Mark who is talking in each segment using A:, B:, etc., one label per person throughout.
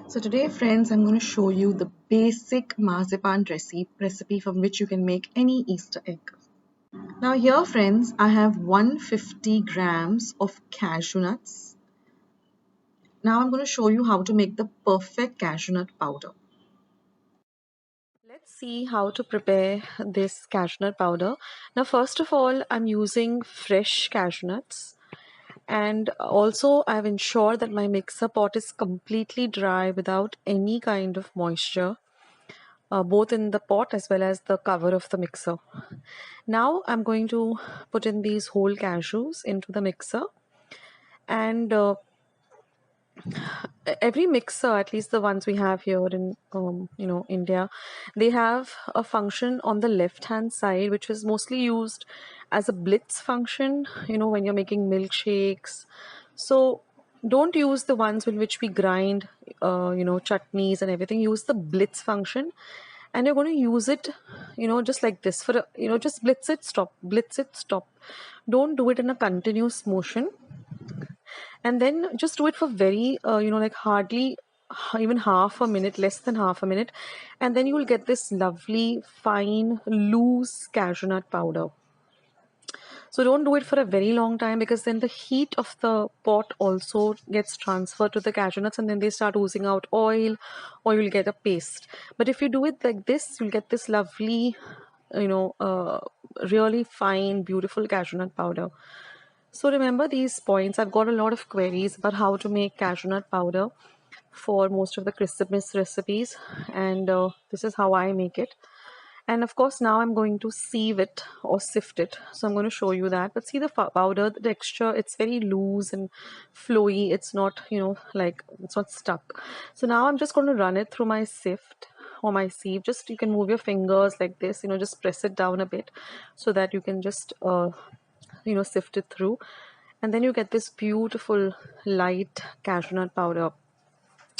A: So today friends, I'm going to show you the basic marzipan recipe from which you can make any Easter egg. Now here friends, I have 150 grams of cashew nuts. Now I'm going to show you how to make the perfect cashew nut powder.
B: Let's see how to prepare this cashew nut powder. Now, first of all, I'm using fresh cashew nuts, and also I've ensured that my mixer pot is completely dry without any kind of moisture, both in the pot as well as the cover of the mixer. Now, I'm going to put in these whole cashews into the mixer, and every mixer, at least the ones we have here in India, they have a function on the left hand side which is mostly used as a blitz function, when you're making milkshakes. So don't use the ones in which we grind chutneys and everything. Use the blitz function, and you're going to use it just like this for just blitz it, stop. Don't do it in a continuous motion, and then just do it for very like hardly even half a minute, less than half a minute, and then you will get this lovely fine loose cashew nut powder. So don't do it for a very long time, because then the heat of the pot also gets transferred to the cashew nuts, and then they start oozing out oil, or you'll get a paste. But if you do it like this, you'll get this lovely you know uh, really fine beautiful cashew nut powder. So remember these points. I've got a lot of queries about how to make cashew nut powder for most of the Christmas recipes, and this is how I make it. And of course, now I'm going to sieve it or sift it. So I'm going to show you that. But see the powder, the texture, it's very loose and flowy. It's not, like it's not stuck. So now I'm just going to run it through my sift or my sieve. Just you can move your fingers like this, just press it down a bit so that you can just sift it through, and then you get this beautiful light cashew nut powder.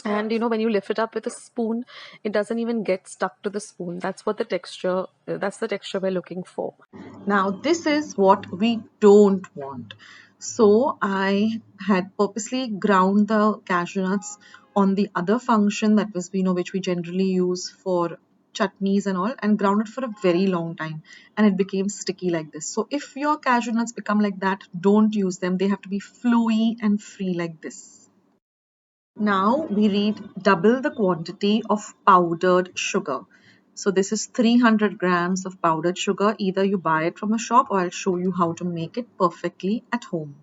B: And when you lift it up with a spoon, it doesn't even get stuck to the spoon. That's the texture we're looking for.
A: Now this is what we don't want. So I had purposely ground the cashew nuts on the other function that was, which we generally use for chutneys and all, and ground it for a very long time, and it became sticky like this. So if your cashew nuts become like that, don't use them. They have to be fluey and free like this. Now we read double the quantity of powdered sugar. So this is 300 grams of powdered sugar. Either you buy it from a shop, or I'll show you how to make it perfectly at home.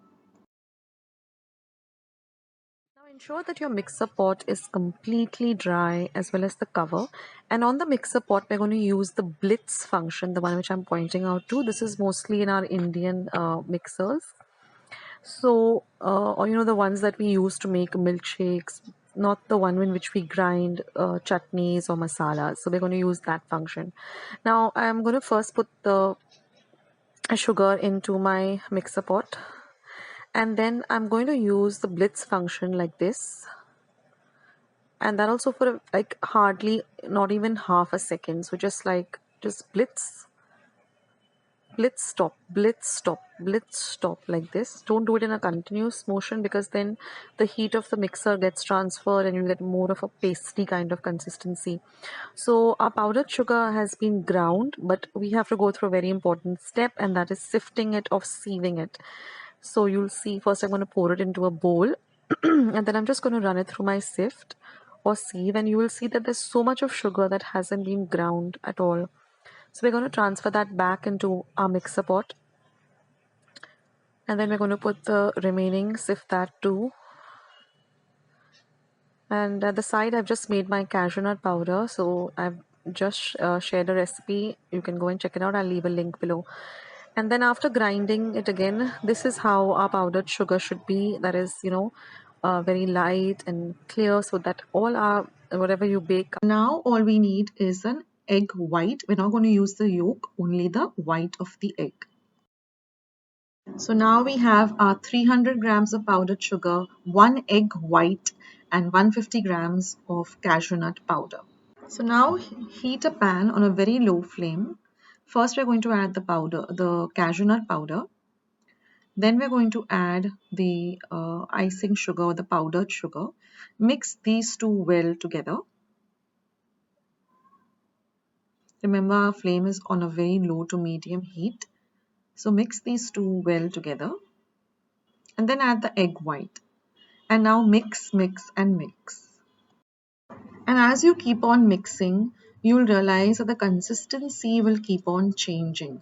B: Now ensure that your mixer pot is completely dry as well as the cover. And on the mixer pot, we're going to use the blitz function, the one which I'm pointing out to. This is mostly in our Indian mixers. So, or the ones that we use to make milkshakes, not the one in which we grind chutneys or masalas. So we're going to use that function. Now I'm going to first put the sugar into my mixer pot, and then I'm going to use the blitz function like this, and that also for like hardly not even half a second. So just blitz, blitz stop, blitz stop, blitz stop, like this. Don't do it in a continuous motion, because then the heat of the mixer gets transferred and you get more of a pasty kind of consistency. So our powdered sugar has been ground, but we have to go through a very important step, and that is sifting it or sieving it. So you'll see, first I'm going to pour it into a bowl and then I'm just going to run it through my sift or sieve, and you will see that there's so much of sugar that hasn't been ground at all. So we're going to transfer that back into our mixer pot, and then we're going to put the remaining, sift that too. And at the side, I've just made my cashew nut powder. So I've just shared a recipe. You can go and check it out. I'll leave a link below. And then after grinding it again, this is how our powdered sugar should be. That is, very light and clear, so that all our whatever you bake.
A: Now all we need is an egg white. We're not going to use the yolk, only the white of the egg. So now we have our 300 grams of powdered sugar, 1 egg white, and 150 grams of cashew nut powder. So now heat a pan on a very low flame. First we're going to add the cashew nut powder. Then we're going to add the icing sugar or the powdered sugar. Mix these two well together. Remember, our flame is on a very low to medium heat. So mix these two well together and then add the egg white. And now mix, mix and mix. And as you keep on mixing, you'll realize that the consistency will keep on changing.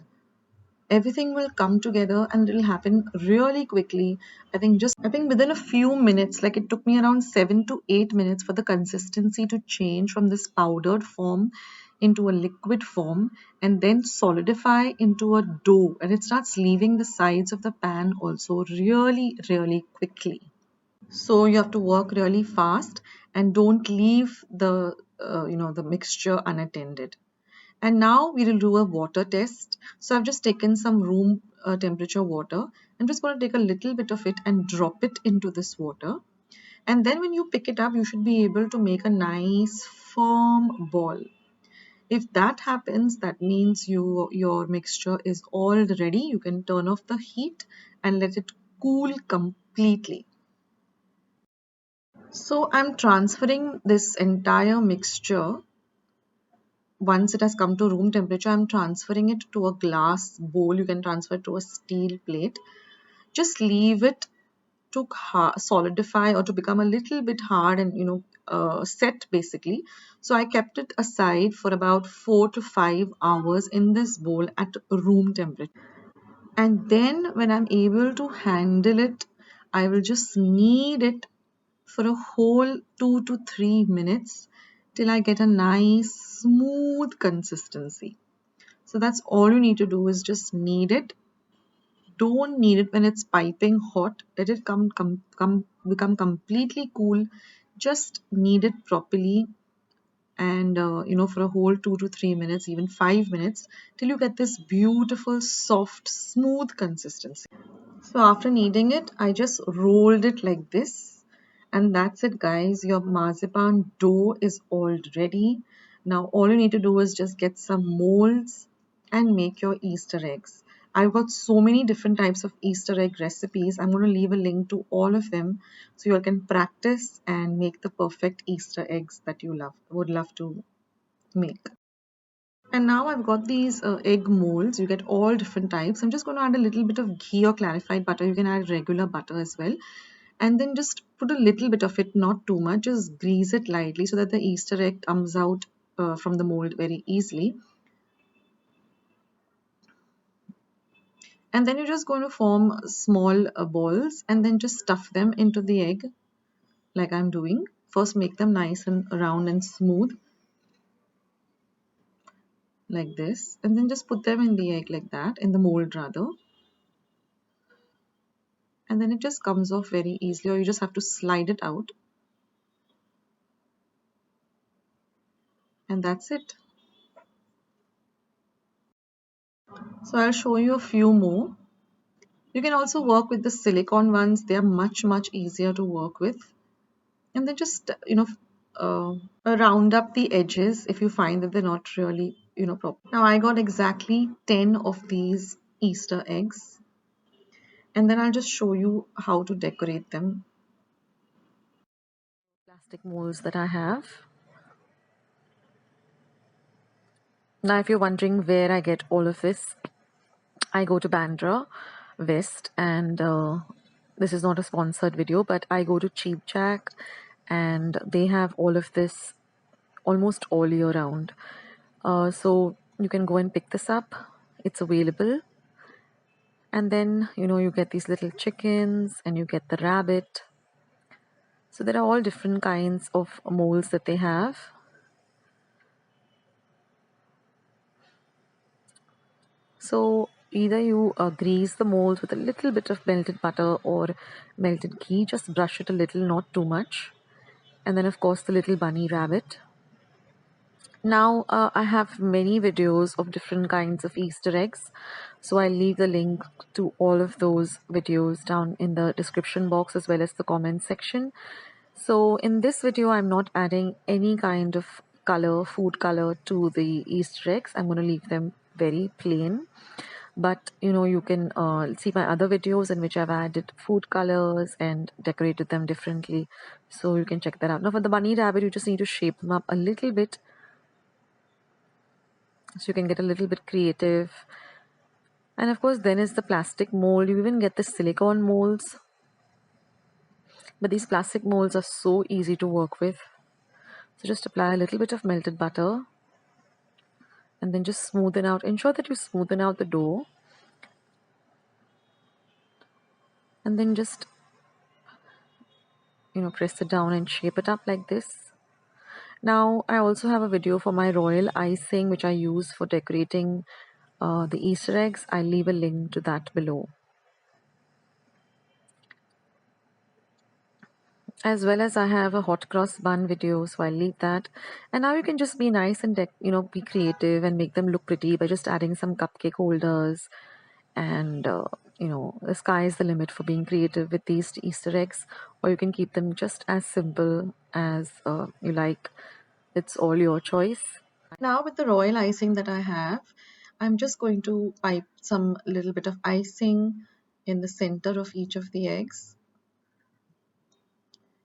A: Everything will come together and it'll happen really quickly. I think within a few minutes, like it took me around 7 to 8 minutes for the consistency to change from this powdered form into a liquid form and then solidify into a dough, and it starts leaving the sides of the pan also really, really quickly. So you have to work really fast and don't leave the mixture unattended. And now we will do a water test. So I've just taken some room temperature water. I'm just going to take a little bit of it and drop it into this water. And then when you pick it up, you should be able to make a nice firm ball. If that happens, that means your mixture is all ready. You can turn off the heat and let it cool completely. So I'm transferring this entire mixture. Once it has come to room temperature, I'm transferring it to a glass bowl. You can transfer it to a steel plate. Just leave it to solidify or to become a little bit hard and set basically. So I kept it aside for about 4 to 5 hours in this bowl at room temperature. And then when I'm able to handle it, I will just knead it for a whole 2 to 3 minutes till I get a nice smooth consistency. So that's all you need to do is just knead it. Don't knead it when it's piping hot. Let it become completely cool. Just knead it properly and for a whole 2 to 3 minutes, even 5 minutes, till you get this beautiful, soft, smooth consistency. So after kneading it, I just rolled it like this. And that's it, guys. Your marzipan dough is all ready. Now all you need to do is just get some molds and make your Easter eggs. I've got so many different types of Easter egg recipes. I'm going to leave a link to all of them so you all can practice and make the perfect Easter eggs that you would love to make. And now I've got these egg molds. You get all different types. I'm just going to add a little bit of ghee or clarified butter. You can add regular butter as well. And then just put a little bit of it, not too much. Just grease it lightly so that the Easter egg comes out from the mold very easily. And then you're just going to form small balls and then just stuff them into the egg like I'm doing. First make them nice and round and smooth like this. And then just put them in the egg like that, in the mold rather. And then it just comes off very easily, or you just have to slide it out, and that's it. So I'll show you a few more. You can also work with the silicone ones. They are much easier to work with. And then just round up the edges if you find that they're not really proper. Now I got exactly 10 of these Easter eggs, and then I'll just show you how to decorate them.
B: Plastic molds that I have. Now, if you're wondering where I get all of this, I go to Bandra West, and this is not a sponsored video, but I go to Cheap Jack, and they have all of this almost all year round. So you can go and pick this up. It's available. And then, you get these little chickens and you get the rabbit. So there are all different kinds of molds that they have. So either you grease the molds with a little bit of melted butter or melted ghee, just brush it a little, not too much. And then, of course, the little bunny rabbit. Now, I have many videos of different kinds of Easter eggs. So I'll leave the link to all of those videos down in the description box as well as the comment section. So in this video, I'm not adding any kind of color, food color to the Easter eggs. I'm going to leave them very plain. But you can see my other videos in which I've added food colors and decorated them differently, so you can check that out. Now for the bunny rabbit, you just need to shape them up a little bit, so you can get a little bit creative. And of course, then is the plastic mold. You even get the silicone molds, but these plastic molds are so easy to work with. So just apply a little bit of melted butter and then just smoothen out. Ensure that you smoothen out the dough, and then just press it down and shape it up like this. Now I also have a video for my royal icing, which I use for decorating the Easter eggs. I'll leave a link to that below, as well as I have a hot cross bun video, so I'll leave that. And now you can just be nice and be creative and make them look pretty by just adding some cupcake holders. And the sky is the limit for being creative with these Easter eggs, or you can keep them just as simple as you like. It's all your choice.
A: Now with the royal icing that I have, I'm just going to pipe some little bit of icing in the center of each of the eggs.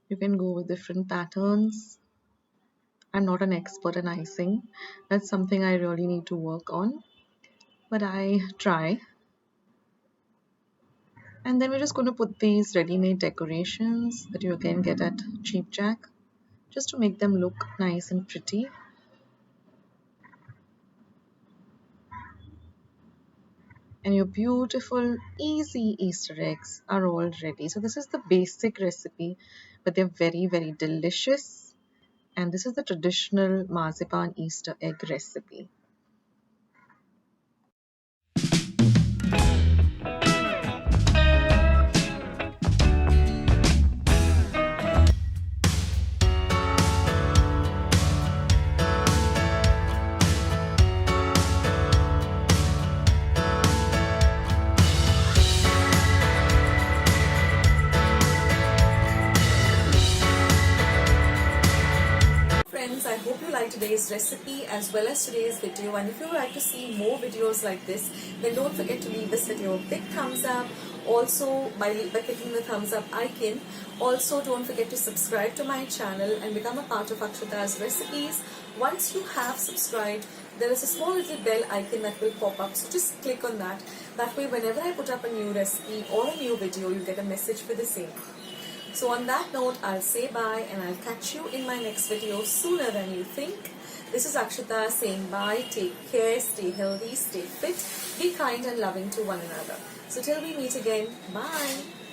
A: You can go with different patterns. I'm not an expert in icing. That's something I really need to work on, but I try. And then we're just going to put these ready-made decorations that you again get at Cheap Jack, just to make them look nice and pretty. And your beautiful, easy Easter eggs are all ready. So this is the basic recipe, but they're very, very delicious. And this is the traditional marzipan Easter egg recipe.
B: Friends, I hope you liked today's recipe as well as today's video, and if you would like to see more videos like this, then don't forget to leave this video a big thumbs up. Also, by clicking the thumbs up icon. Also, don't forget to subscribe to my channel and become a part of Akshata's recipes. Once you have subscribed, there is a small little bell icon that will pop up, so just click on that. That way, whenever I put up a new recipe or a new video, you get a message for the same. So on that note, I'll say bye and I'll catch you in my next video sooner than you think. This is Akshata saying bye, take care, stay healthy, stay fit, be kind and loving to one another. So till we meet again, bye.